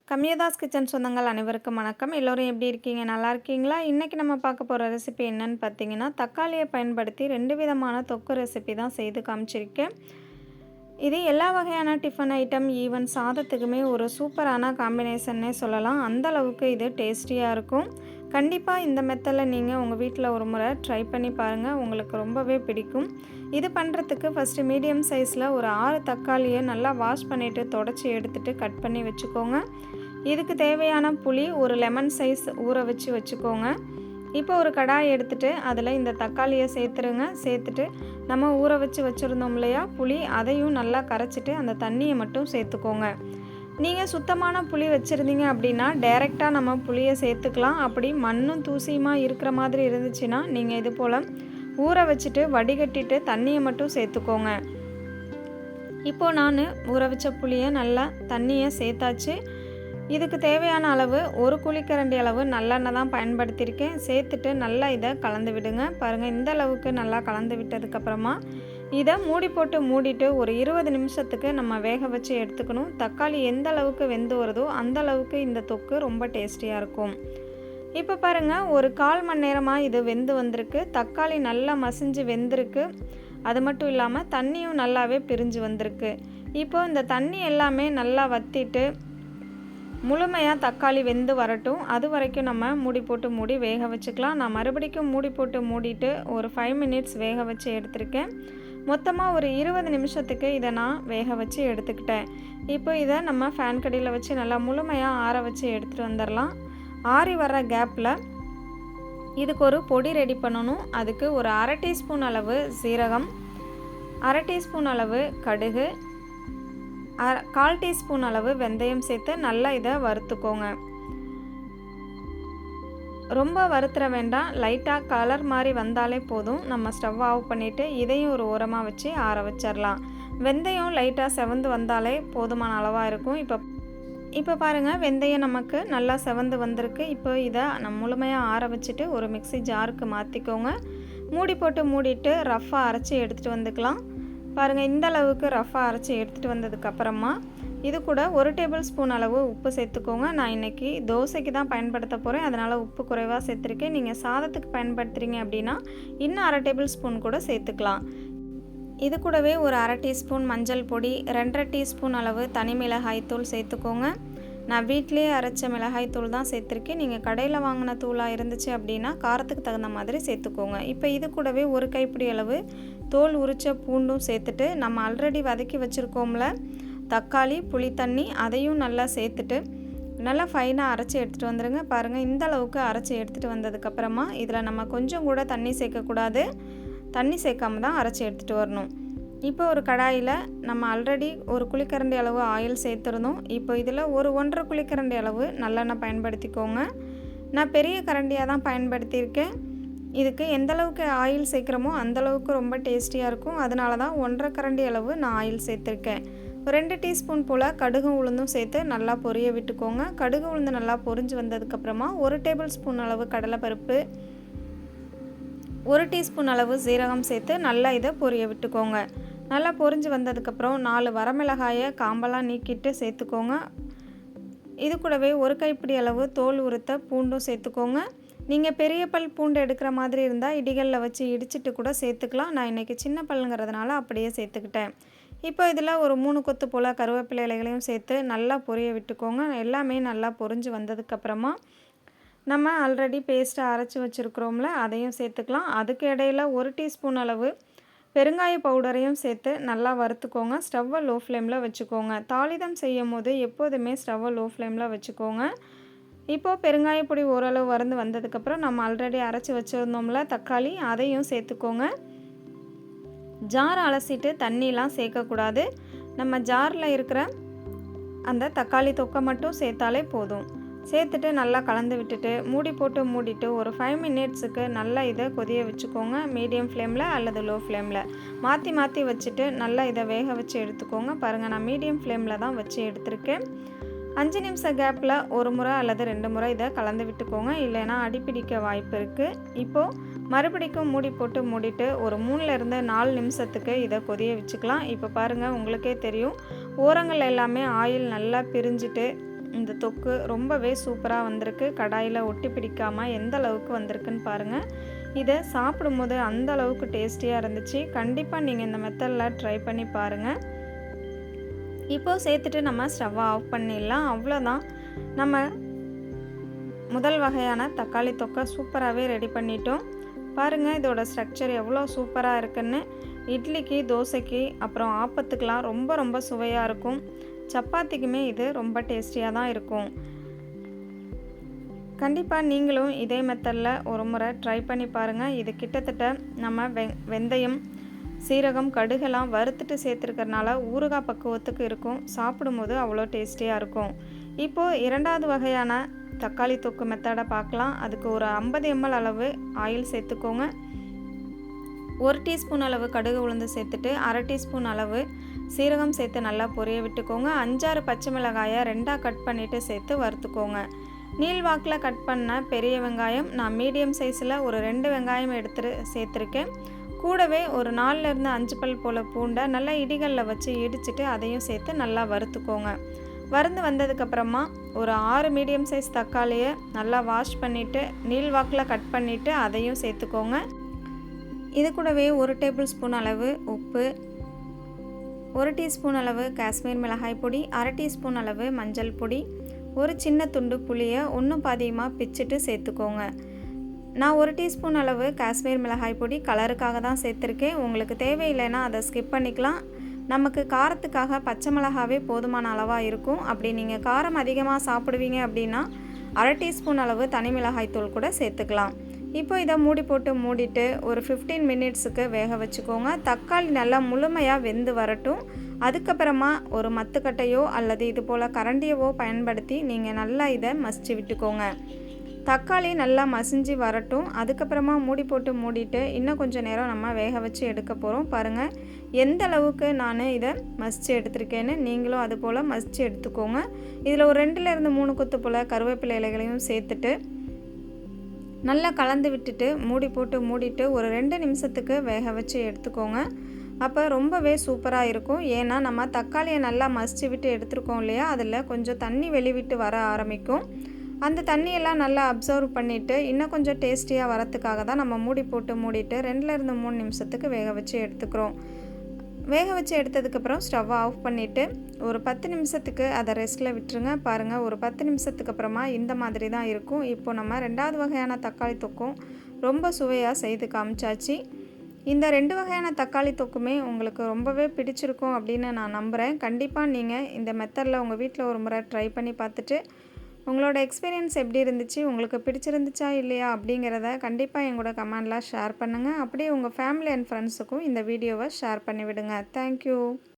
கம்யதாஸ் kitchen சொந்தங்கள் அனைவருக்கும் வணக்கம். எல்லோரும் எப்படி இருக்கீங்க? நல்லா இருக்கீங்களா? இன்றைக்கி நம்ம பார்க்க போகிற ரெசிபி என்னன்னு பார்த்தீங்கன்னா, தக்காளியை பயன்படுத்தி 2 விதமான தொக்கு ரெசிபி தான் செய்து காமிச்சிருக்கேன். இது எல்லா வகையான டிஃபன் ஐட்டம், ஈவன் சாதத்துக்குமே ஒரு சூப்பரான காம்பினேஷன்னே சொல்லலாம். அந்த அளவுக்கு இது டேஸ்டியாக இருக்கும். கண்டிப்பாக இந்த மெத்தடில் நீங்கள் உங்கள் வீட்டில் ஒரு முறை ட்ரை பண்ணி பாருங்கள். உங்களுக்கு ரொம்பவே பிடிக்கும். இது பண்ணுறதுக்கு ஃபஸ்ட்டு மீடியம் சைஸில் ஒரு 6 தக்காளியை நல்லா வாஷ் பண்ணிவிட்டு தொடச்சி எடுத்துகிட்டு கட் பண்ணி வச்சுக்கோங்க. இதுக்கு தேவையான புளி ஒரு லெமன் சைஸ் ஊற வச்சுக்கோங்க. இப்போ ஒரு கடாய் எடுத்துகிட்டு அதில் இந்த தக்காளியை சேர்த்துருங்க. சேர்த்துட்டு நம்ம ஊற வச்சுருந்தோம் இல்லையா புளி, அதையும் நல்லா கரைச்சிட்டு அந்த தண்ணியை மட்டும் சேர்த்துக்கோங்க. நீங்கள் சுத்தமான புளி வச்சுருந்தீங்க அப்படின்னா டைரெக்டாக நம்ம புளியை சேர்த்துக்கலாம். அப்படி மண்ணும் தூசியுமா இருக்கிற மாதிரி இருந்துச்சுன்னா நீங்கள் இது போல் ஊற வச்சுட்டு வடிகட்டிட்டு தண்ணியை மட்டும் சேர்த்துக்கோங்க. இப்போது நான் ஊற வச்ச புளியை நல்லா தண்ணியை சேர்த்தாச்சு. இதுக்கு தேவையான அளவு ஒரு குழிக்கரண்டி அளவு நல்லெண்ணெய் தான் பயன்படுத்தியிருக்கேன். சேர்த்துட்டு நல்லா இதை கலந்து விடுங்க. பாருங்கள், இந்த அளவுக்கு நல்லா கலந்து விட்டதுக்கப்புறமா இதை மூடிட்டு ஒரு 20 நிமிஷத்துக்கு நம்ம வேக வச்சு எடுத்துக்கணும். தக்காளி எந்த அளவுக்கு வெந்து வருதோ அந்த அளவுக்கு இந்த தொக்கு ரொம்ப டேஸ்டியாக இருக்கும். இப்போ பாருங்கள், ஒரு 1/4 மணி நேரமாக இது வெந்து வந்திருக்கு. தக்காளி நல்லா மசிஞ்சு வெந்திருக்கு. அது மட்டும் இல்லாமல் தண்ணியும் நல்லாவே பிரிஞ்சு வந்திருக்கு. இப்போ இந்த தண்ணி எல்லாமே நல்லா வற்றிட்டு முழுமையாக தக்காளி வெந்து வரட்டும். அது வரைக்கும் நம்ம மூடி வேக வச்சுக்கலாம். நான் மறுபடிக்கும் மூடிட்டு ஒரு 5 மினிட்ஸ் வேக வச்சு எடுத்திருக்கேன். மொத்தமாக ஒரு 20 நிமிஷத்துக்கு இதை நான் வேக வச்சு எடுத்துக்கிட்டேன். இப்போ இதை நம்ம ஃபேன் கடியில் வச்சு நல்லா முழுமையாக ஆற வச்சு எடுத்துகிட்டு வந்துடலாம். ஆறி வர்ற கேப்பில் இதுக்கு ஒரு பொடி ரெடி பண்ணணும். அதுக்கு ஒரு 1/2 டீஸ்பூன் அளவு சீரகம், 1/2 டீஸ்பூன் அளவு கடுகு, 1/4 டீஸ்பூன் அளவு வெந்தயம் சேர்த்து நல்லா இதை வறுத்துக்கோங்க. ரொம்ப வறுத்துற வேண்டாம், லைட்டாக கலர் மாதிரி வந்தாலே போதும். நம்ம ஸ்டவ் ஆஃப் பண்ணிவிட்டு இதையும் ஒரு ஓரமாக வச்சு ஆற வச்சிடலாம். வெந்தயம் லைட்டாக செவந்து வந்தாலே போதுமான அளவாக இருக்கும். இப்போ பாருங்கள், வெந்தயம் நமக்கு நல்லா செவந்து வந்திருக்கு. இப்போ இதை நம்ம முழுமையாக ஆற வச்சுட்டு ஒரு மிக்ஸி ஜாருக்கு மாற்றிக்கோங்க. மூடிட்டு ரஃப்பாக அரைச்சி எடுத்துகிட்டு வந்துக்கலாம். பாருங்கள், இந்த அளவுக்கு ரஃப்பாக அரைச்சி எடுத்துகிட்டு வந்ததுக்கப்புறமா இது கூட 1 டேபிள் ஸ்பூன் அளவு உப்பு சேர்த்துக்கோங்க. நான் இன்றைக்கி தோசைக்கு தான் பயன்படுத்த போகிறேன், அதனால் உப்பு குறைவாக சேர்த்துருக்கேன். நீங்கள் சாதத்துக்கு பயன்படுத்துகிறீங்க அப்படின்னா இன்னும் 1/2 டேபிள் ஸ்பூன் கூட சேர்த்துக்கலாம். இது கூடவே ஒரு 1/2 டீஸ்பூன் மஞ்சள் பொடி, 2/2 டீஸ்பூன் அளவு தனி மிளகாய் தூள் சேர்த்துக்கோங்க. நான் வீட்டிலேயே அரைச்ச மிளகாய் தூள் தான் சேர்த்துருக்கேன். நீங்கள் கடையில் வாங்கின தூளாக இருந்துச்சு அப்படின்னா காரத்துக்கு தகுந்த மாதிரி சேர்த்துக்கோங்க. இப்போ இது கூடவே ஒரு கைப்பிடி அளவு தோல் உரித்த பூண்டும் சேர்த்துட்டு நம்ம ஆல்ரெடி வதக்கி வச்சுருக்கோம்ல தக்காளி புளி தண்ணி, அதையும் நல்லா சேர்த்துட்டு நல்லா ஃபைனாக அரைச்சி எடுத்துகிட்டு வந்துடுங்க. பாருங்கள், இந்த அளவுக்கு அரைச்சி எடுத்துகிட்டு வந்ததுக்கப்புறமா இதில் நம்ம கொஞ்சம் கூட தண்ணி சேர்க்கக்கூடாது. தண்ணி சேர்க்காம தான் அரைச்சி எடுத்துகிட்டு வரணும். இப்போ ஒரு கடாயில் நம்ம ஆல்ரெடி ஒரு குழிக்கரண்டி அளவு ஆயில் சேர்த்துருந்தோம். இப்போ இதில் ஒரு 1/2 குழிக்கரண்டி அளவு நல்லெண்ணெய் பயன்படுத்திக்கோங்க. நான் பெரிய கரண்டியாக தான் பயன்படுத்தியிருக்கேன். இதுக்கு எந்தளவுக்கு ஆயில் சேர்க்குறோமோ அந்தளவுக்கு ரொம்ப டேஸ்டியாக இருக்கும். அதனால தான் 1/2 கரண்டி அளவு நான் ஆயில் சேர்த்துருக்கேன். 2 டீஸ்பூன் போல் கடுகும் உளுந்தும் சேர்த்து நல்லா பொரிய விட்டுக்கோங்க. கடுகு உளுந்து நல்லா பொரிஞ்சு வந்ததுக்கப்புறமா 1 டேபிள் ஸ்பூன் அளவு கடலைப்பருப்பு, 1 டீஸ்பூன் அளவு சீரகம் சேர்த்து நல்லா இதை பொரிய விட்டுக்கோங்க. நல்லா பொரிஞ்சு வந்ததுக்கப்புறம் 4 வரமிளகாயை காம்பெல்லாம் நீக்கிட்டு சேர்த்துக்கோங்க. இது கூடவே ஒரு கைப்பிடி அளவு தோல் உரித்த பூண்டும் சேர்த்துக்கோங்க. நீங்கள் பெரிய பல் பூண்டு எடுக்கிற மாதிரி இருந்தால் இடிகளில் வச்சு இடிச்சிட்டு கூட சேர்த்துக்கலாம். நான் இன்றைக்கி சின்ன பல்லுங்கிறதுனால அப்படியே சேர்த்துக்கிட்டேன். இப்போ இதில் ஒரு 3 கொத்து போல் கருவேப்பிலை இலைகளையும் சேர்த்து நல்லா பொரிய விட்டுக்கோங்க. எல்லாமே நல்லா பொரிஞ்சு வந்ததுக்கப்புறமா நம்ம ஆல்ரெடி பேஸ்ட்டை அரைச்சி வச்சுருக்குறோம்ல அதையும் சேர்த்துக்கலாம். அதுக்கு இடையில் 1 டீஸ்பூன் அளவு பெருங்காய பவுடரையும் சேர்த்து நல்லா வறுத்துக்கோங்க. ஸ்டவ்வை லோ ஃப்ளேமில் வச்சுக்கோங்க. தாளிதம் செய்யும் போது எப்போதுமே ஸ்டவ்வை லோ ஃப்ளேமில் வச்சுக்கோங்க. இப்போது பெருங்காய பொடி ஓரளவு வறுந்து வந்ததுக்கப்புறம் நம்ம ஆல்ரெடி அரைச்சி வச்சுருந்தோம்ல தக்காளி, அதையும் சேர்த்துக்கோங்க. ஜார் அலசிட்டு தண்ணிலாம் சேர்க்கக்கூடாது. நம்ம ஜாரில் இருக்கிற அந்த தக்காளி தொக்கை மட்டும் சேர்த்தாலே போதும். சேர்த்துட்டு நல்லா கலந்து விட்டுட்டு மூடிட்டு ஒரு 5 மினிட்ஸுக்கு நல்லா இதை கொதிய வச்சுக்கோங்க. மீடியம் ஃப்ளேமில் அல்லது லோ ஃப்ளேமில் மாற்றி வச்சுட்டு நல்லா இதை வேக வச்சு எடுத்துக்கோங்க. பாருங்கள், நான் மீடியம் ஃப்ளேமில் தான் வச்சு எடுத்திருக்கேன். 5 நிமிஷம் கேப்பில் ஒரு முறை அல்லது 2 முறை இதை கலந்து விட்டுக்கோங்க, இல்லைன்னா அடிப்பிடிக்க வாய்ப்பு இருக்குது. இப்போது மறுபடிக்கும் மூடிட்டு ஒரு 3லேருந்து 4 நிமிஷத்துக்கு இதை கொதிய வச்சுக்கலாம். இப்போ பாருங்கள், உங்களுக்கே தெரியும், ஓரங்கள் எல்லாமே ஆயில் நல்லா பிரிஞ்சுட்டு இந்த தொக்கு ரொம்பவே சூப்பராக வந்திருக்கு. கடாயில் ஒட்டி பிடிக்காமல் எந்த அளவுக்கு வந்திருக்குன்னு பாருங்கள். இதை சாப்பிடும்போது அந்த அளவுக்கு டேஸ்டியாக இருந்துச்சு. கண்டிப்பாக நீங்கள் இந்த மெத்தடில் ட்ரை பண்ணி பாருங்கள். இப்போது சேர்த்துட்டு நம்ம ஸ்டவ்வை ஆஃப் பண்ணிடலாம். அவ்வளோதான், நம்ம முதல் வகையான தக்காளி தொக்கை சூப்பராகவே ரெடி பண்ணிட்டோம். பாருங்கள் இதோட ஸ்ட்ரக்சர் எவ்வளோ சூப்பராக இருக்குன்னு. இட்லிக்கு, தோசைக்கு, அப்புறம் ஆப்பத்துக்கெலாம் ரொம்ப ரொம்ப சுவையாக இருக்கும். சப்பாத்திக்குமே இது ரொம்ப டேஸ்டியாக தான் இருக்கும். கண்டிப்பாக நீங்களும் இதே மெத்தடில் ஒரு முறை ட்ரை பண்ணி பாருங்கள். இது கிட்டத்தட்ட நம்ம வெந்தயம், சீரகம், கடுகெல்லாம் வறுத்துட்டு சேர்த்துருக்கறனால ஊறுகாய் பக்குவத்துக்கு இருக்கும். சாப்பிடும்போது அவ்வளோ டேஸ்டியாக இருக்கும். இப்போது இரண்டாவது வகையான தக்காளி தொக்கு மெத்தடை பார்க்கலாம். அதுக்கு ஒரு 50 ml அளவு ஆயில் சேர்த்துக்கோங்க. 1 டீஸ்பூன் அளவு கடுகு உளுந்து சேர்த்துட்டு 1/2 டீஸ்பூன் அளவு சீரகம் சேர்த்து நல்லா பொரிய விட்டுக்கோங்க. 5-6 பச்சை மிளகாயை 2ஆக கட் பண்ணிவிட்டு சேர்த்து வறுத்துக்கோங்க. நீள்வாக்கில் கட் பண்ண பெரிய வெங்காயம் நான் மீடியம் சைஸில் ஒரு 2 வெங்காயம் எடுத்து சேர்த்துருக்கேன். கூடவே ஒரு 4-5 பல் போல் பூண்டை நல்லா இடிகளில் வச்சு இடிச்சிட்டு அதையும் சேர்த்து நல்லா வறுத்துக்கோங்க. வறுந்து வந்ததுக்கப்புறமா ஒரு 6 மீடியம் சைஸ் தக்காளியை நல்லா வாஷ் பண்ணிவிட்டு நீள்வாக்கில் கட் பண்ணிவிட்டு அதையும் சேர்த்துக்கோங்க. இது கூடவே 1 டேபிள் ஸ்பூன் அளவு உப்பு, 1 டீஸ்பூன் அளவு காஷ்மீர் மிளகாய் பொடி, 1/2 டீஸ்பூன் அளவு மஞ்சள் பொடி, ஒரு சின்ன துண்டு புளியை ஒன்றும் பாதியமாக பிச்சுட்டு சேர்த்துக்கோங்க. நான் 1 டீஸ்பூன் அளவு காஷ்மீர் மிளகாய் பொடி கலருக்காக தான் சேர்த்துருக்கேன். உங்களுக்கு தேவையில்லைன்னா அதை ஸ்கிப் பண்ணிக்கலாம். நமக்கு காரத்துக்காக பச்சை மிளகாவே போதுமான அளவாக இருக்கும். அப்படி நீங்கள் காரம் அதிகமாக சாப்பிடுவீங்க அப்படின்னா 1/2 டீஸ்பூன் அளவு தனி மிளகாய் தூள் கூட சேர்த்துக்கலாம். இப்போ இதை மூடி போட்டு மூடிட்டு ஒரு 15 மினிட்ஸுக்கு வேக வச்சுக்கோங்க. தக்காளி நல்லா முழுமையாக வெந்து வரட்டும். அதுக்கப்புறமா ஒரு மத்துக்கட்டையோ அல்லது இது போல் கரண்டியவோ பயன்படுத்தி நீங்கள் நல்லா இதை மசிச்சு விட்டுக்கோங்க. தக்காளி நல்லா மசிஞ்சு வரட்டும். அதுக்கப்புறமா மூடி போட்டு மூடிட்டு இன்னும் கொஞ்சம் நேரம் நம்ம வேக வச்சு எடுக்க போகிறோம். பாருங்கள் எந்த அளவுக்கு நான் இதை மசிச்சு எடுத்திருக்கேன்னு நீங்களும் அது போல் மசிச்சு எடுத்துக்கோங்க. இதில் ஒரு 2-3 கொத்து போல் கருவேப்பிலை இலைகளையும் சேர்த்துட்டு நல்லா கலந்து விட்டுட்டு மூடி போட்டு மூடிட்டு ஒரு 2 நிமிஷத்துக்கு வேக வச்சு எடுத்துக்கோங்க. அப்போ ரொம்பவே சூப்பராக இருக்கும். ஏன்னா நம்ம தக்காளியை நல்லா மசிச்சு விட்டு எடுத்துருக்கோம் இல்லையா, அதில் கொஞ்சம் தண்ணி வெளிவிட்டு வர ஆரம்பிக்கும். அந்த தண்ணியெல்லாம் நல்லா அப்சர்வ் பண்ணிவிட்டு இன்னும் கொஞ்சம் டேஸ்டியாக வரத்துக்காக தான் நம்ம மூடி போட்டு மூடிட்டு 2-3 நிமிஷத்துக்கு வேக வச்சு எடுத்துக்கிறோம். வேக வச்சு எடுத்ததுக்கப்புறம் ஸ்டவ்வை ஆஃப் பண்ணிவிட்டு ஒரு 10 நிமிஷத்துக்கு அதை ரெஸ்ட்டில் விட்டுருங்க. பாருங்கள் ஒரு 10 நிமிஷத்துக்கு அப்புறமா இந்த மாதிரி தான் இருக்கும். இப்போது நம்ம 2வது வகையான தக்காளி தொக்கும் ரொம்ப சுவையாக செய்து காமிச்சாச்சு. இந்த 2 வகையான தக்காளி தொக்குமே உங்களுக்கு ரொம்பவே பிடிச்சிருக்கும் அப்படின்னு நான் நம்புகிறேன். கண்டிப்பாக நீங்கள் இந்த மெத்தடில் உங்கள் வீட்டில் ஒரு முறை ட்ரை பண்ணி பார்த்துட்டு உங்களோட எக்ஸ்பீரியன்ஸ் எப்படி இருந்துச்சு, உங்களுக்கு பிடிச்சிருந்துச்சா இல்லையா அப்படிங்கிறத கண்டிப்பாக எங்களோட கமெண்டில் ஷேர் பண்ணுங்கள். அப்படியே உங்கள் ஃபேமிலி அண்ட் ஃப்ரெண்ட்ஸுக்கும் இந்த வீடியோவை ஷேர் பண்ணிவிடுங்க. தேங்க்யூ.